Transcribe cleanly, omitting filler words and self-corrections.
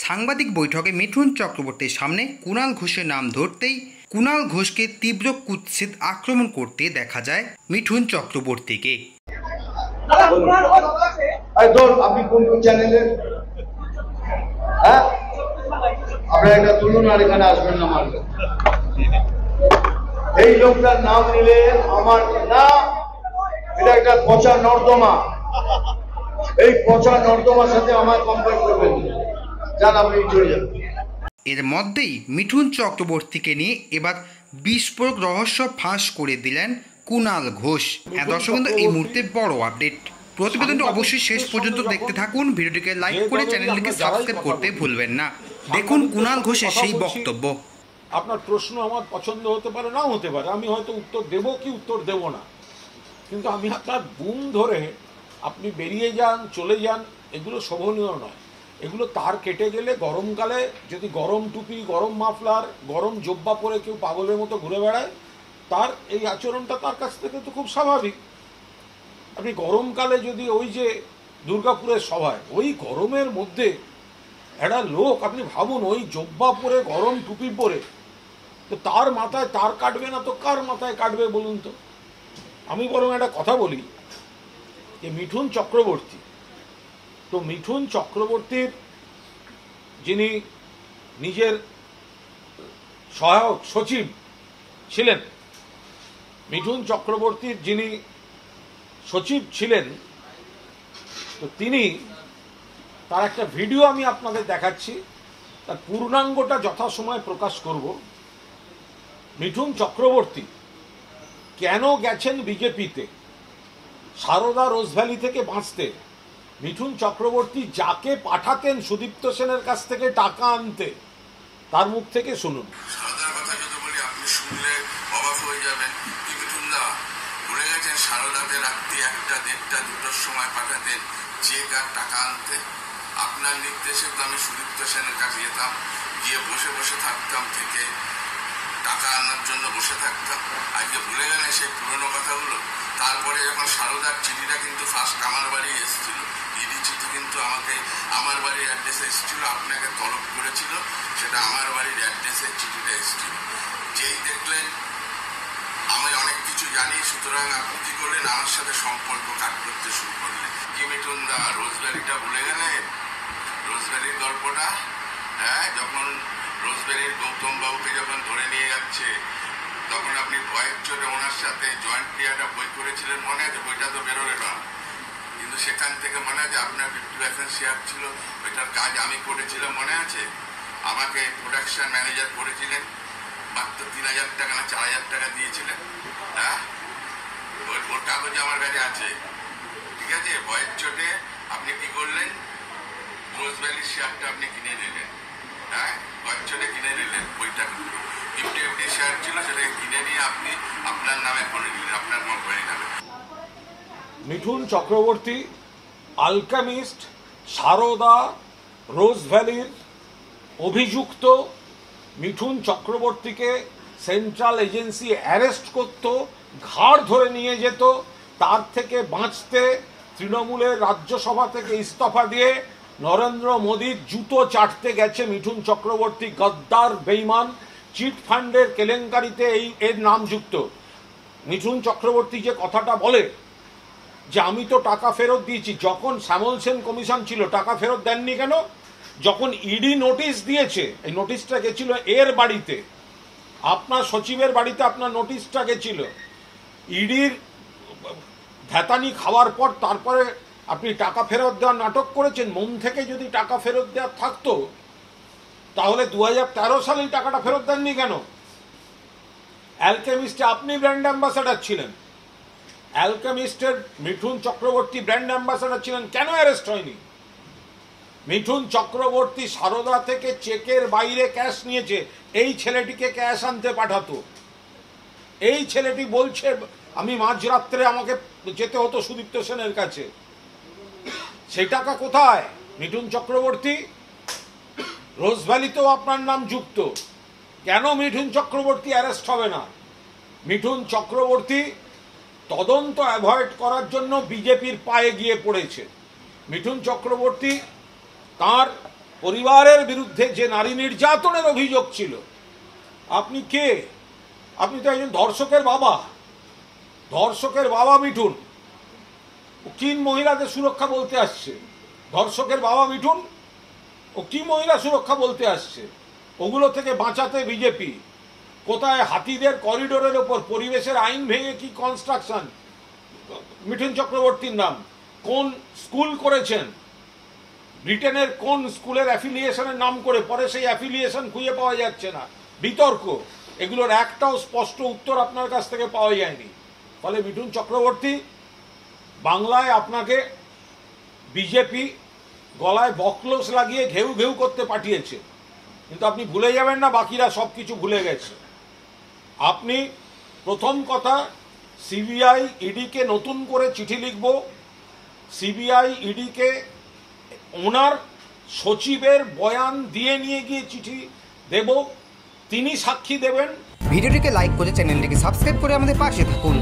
সাংবাদিক বৈঠকে মিঠুন চক্রবর্তীর সামনে কুণাল ঘোষের নাম ধরতেই কুণাল ঘোষকে তীব্র কুৎসিত আক্রমণ করতে দেখা যায় মিঠুন চক্রবর্তীকে। আপনি কোন চ্যানেলের? হ্যাঁ, আপনারা এটা তুলুন আর এখানে আসবেন না। আমার এই লোকটার নাম নিলে আমার না, এটা একটা পচা নর্দমা। এই পচা নর্দমার সাথে আমার কম্পেয়ার করবেন, যান আপনি চলে যান। এর মধ্যেই মিঠুন চক্রবর্তীকে নিয়ে এবার বিস্ফোরক রহস্য ফাঁস করে দিলেন কুণাল ঘোষ। হ্যাঁ দর্শক, কিন্তু এই মুহূর্তে বড় আপডেট। প্রতিবেদনটি অবশ্যই শেষ পর্যন্ত দেখতে থাকুন। ভিডিওটিকে লাইক করে চ্যানেলটিকে সাবস্ক্রাইব করতে ভুলবেন না। দেখুন কুণাল ঘোষের সেই বক্তব্য। আপনার প্রশ্ন আমার পছন্দ হতে পারে, নাও হতে পারে, আমি হয়তো উত্তর দেব কি উত্তর দেব না, কিন্তু আমি আপনার বুম ধরে আপনি বেরিয়ে যান, চলে যান, এগুলো শোভনীয় নয়। এগুলো তার কেটে গেলে গরমকালে যদি গরম টুপি, গরম মাফলার, গরম জব্বা পরে কেউ পাগলের মতো ঘুরে বেড়ায়, তার এই আচরণটা তার কাছ থেকে তো খুব স্বাভাবিক। আপনি গরমকালে যদি ওই যে দুর্গাপুরের সভায় ওই গরমের মধ্যে একটা লোক, আপনি ভাবুন, ওই জব্বা পরে গরম টুপি পরে, তো তার মাথায় তার কাটবে না তো কার মাথায় কাটবে বলুন তো? আমি বরং একটা কথা বলি যে মিঠুন চক্রবর্তী, তো মিঠুন চক্রবর্তীর যিনি নিজের সহায়ক সচিব ছিলেন, মিঠুন চক্রবর্তীর যিনি সচিব ছিলেন, তো তিনি, তার একটা ভিডিও আমি আপনাদের দেখাচ্ছি, তার পূর্ণাঙ্গটা যথাসময়ে প্রকাশ করব। মিঠুন চক্রবর্তী কেন গেছেন বিজেপিতে সারদা রোজভ্যালি থেকে বাঁচতে? মিঠুন চক্রবর্তী যাকে পাঠাতেন সুদীপ্ত সেনের কাছ থেকে টাকা আনতে, তার মুখ থেকে শুনুন। সারদার কথা যদি বলি, আপনি শুনলে অবাক হয়ে যাবেন। মিঠুনদা ভুলে গেছেন সারদাকে রাত্রি 1টা, 1:30, 2টার সময় পাঠাতেন চেক আর টাকা আনতে। আপনার নির্দেশে তো আমি সুদীপ্ত সেনের কাছে যেতাম, গিয়ে বসে বসে থাকতাম, থেকে টাকা আনার জন্য বসে থাকতাম। আজকে ভুলে গেলেন সেই পুরনো কথাগুলো? তারপরে যখন সারদার চিঠিটা কিন্তু ফার্স্ট আমার বাড়ি এসেছিল, ইডি চিঠি কিন্তু আমাকে আমার বাড়ির অ্যাড্রেসে এসেছিল, আপনাকে তলব করেছিল, সেটা আমার বাড়ির অ্যাড্রেসের চিঠিটা এসেছিল। যেই দেখলেন আমি অনেক কিছু জানি, সুতরাং আপনি কি করলেন, আমার সাথে সম্পর্ক কাট করতে শুরু করলেন। কি মিঠুনদা, রোজভ্যালিটা ভুলে গেলেন? রোজভ্যালির গল্পটা, হ্যাঁ, যখন রোজভ্যালির গৌতম বাবুকে যখন ধরে নিয়ে যাচ্ছে, তখন আপনি ভয়ের চোটে ওনার সাথে জয়েন্ট ক্রিয়াটা বই করেছিলেন, মনে আছে? বইটা তো বেরোলে না, কিন্তু সেখান থেকে মনে আছে আপনার 50% শেয়ার ছিল, ওইটার কাজ আমি করেছিলাম, মনে আছে? আমাকে প্রোডাকশন ম্যানেজার করেছিলেন, মাত্র 3000 টাকা না 4000 টাকা দিয়েছিলেন। হ্যাঁ, ওর কাগজ আমার কাছে আছে, ঠিক আছে? ভয়ের চোটে আপনি কি করলেন, রোজভ্যালির শেয়ারটা আপনি কিনে নিলেন। হ্যাঁ, ভয়ের চোটে কিনে নিলেন বইটা, 50 শেয়ার ছিল, সেটাকে কিনে নিয়ে আপনি আপনার নামে করে নিলেন, আপনার কোম্পানির নামে। মিঠুন চক্রবর্তী আলকেমিস্ট, সারদা, রোজভ্যালির অভিযুক্ত। মিঠুন চক্রবর্তীকে সেন্ট্রাল এজেন্সি অ্যারেস্ট করত, ঘাড় ধরে নিয়ে যেত। তার থেকে বাঁচতে তৃণমূলের রাজ্যসভা থেকে ইস্তফা দিয়ে নরেন্দ্র মোদীর জুতো চাটতে গেছে মিঠুন চক্রবর্তী। গদ্দার, বেইমান, চিট ফান্ডের কেলেঙ্কারিতে এর নাম যুক্ত। মিঠুন চক্রবর্তী যে কথাটা বলে যে আমি তো টাকা ফেরত দিয়েছি, যখন শ্যামল সেন কমিশন ছিল টাকা ফেরত দেননি কেন? যখন ইডি নোটিশ দিয়েছে, এই নোটিশটা গেছিল এর বাড়িতে, আপনার সচিবের বাড়িতে আপনার নোটিশটা গেছিল। ইডির ধ্যাতানি খাওয়ার পর তারপরে আপনি টাকা ফেরত দেওয়ার নাটক করেছেন। মন থেকে যদি টাকা ফেরত দেওয়ার থাকতো, তাহলে 2013 সালেই টাকাটা ফেরত দেননি কেন? অ্যালকেমিস্টে আপনি ব্র্যান্ড অ্যাম্বাসাডার ছিলেন, অ্যালকেমিস্টের মিঠুন চক্রবর্তী ব্র্যান্ড অ্যাম্বাসাডার ছিলেন, কেন অ্যারেস্ট হয়নি? মিঠুন চক্রবর্তী সারদা থেকে চেকের বাইরে ক্যাশ নিয়েছে, এই ছেলেটিকে ক্যাশ আনতে পাঠাতো। এই ছেলেটি বলছে আমি মাঝরাত্রে আমাকে যেতে হতো সুদীপ্ত সেনের কাছে। সেই টাকা কোথায়? মিঠুন চক্রবর্তী, রোজভ্যালিতেও আপনার নাম যুক্ত, কেন মিঠুন চক্রবর্তী অ্যারেস্ট হবে না? মিঠুন চক্রবর্তী তদন্ত অ্যাভয়েড করার জন্য বিজেপির পায়ে গিয়ে পড়েছে। মিঠুন চক্রবর্তী তার পরিবারের বিরুদ্ধে যে নারী নির্যাতনের অভিযোগ ছিল, আপনি কে? আপনি তো একজন ধর্ষকের বাবা। ধর্ষকের বাবা মিঠুন। ও কি মহিলাদের সুরক্ষা বলতে আসছে? ধর্ষকের বাবা মিঠুন ও কি মহিলা সুরক্ষা বলতে আসছে? ওগুলো থেকে বাঁচাতে বিজেপি কোথায়? হাতিদের করিডোরের ওপর পরিবেশের আইন ভেঙে কি কনস্ট্রাকশন? মিঠুন চক্রবর্তীর নাম। কোন স্কুল করেছেন? ব্রিটেনের কোন স্কুলের অ্যাফিলিয়েশনের নাম করে পরে সেই অ্যাফিলিয়েশন খুঁজে পাওয়া যাচ্ছে না। বিতর্ক, এগুলোর একটাও স্পষ্ট উত্তর আপনার কাছ থেকে পাওয়া যায়নি। ফলে মিঠুন চক্রবর্তী, বাংলায় আপনাকে বিজেপি গলায় বকলস লাগিয়ে ঘেউ ঘেউ করতে পাঠিয়েছে, কিন্তু আপনি ভুলে যাবেন না বাকিরা সব কিছু ভুলে গেছে। আপনি প্রথম কথা, সিবিআই ইডিকে নতুন করে চিঠি লিখব, সিবিআই ইডিকে ওনার সচিবের বয়ান দিয়ে নিয়ে গিয়ে চিঠি দেব, তিনি সাক্ষী দেবেন। ভিডিওটিকে লাইক করে চ্যানেলটিকে সাবস্ক্রাইব করে আমাদের পাশে থাকুন।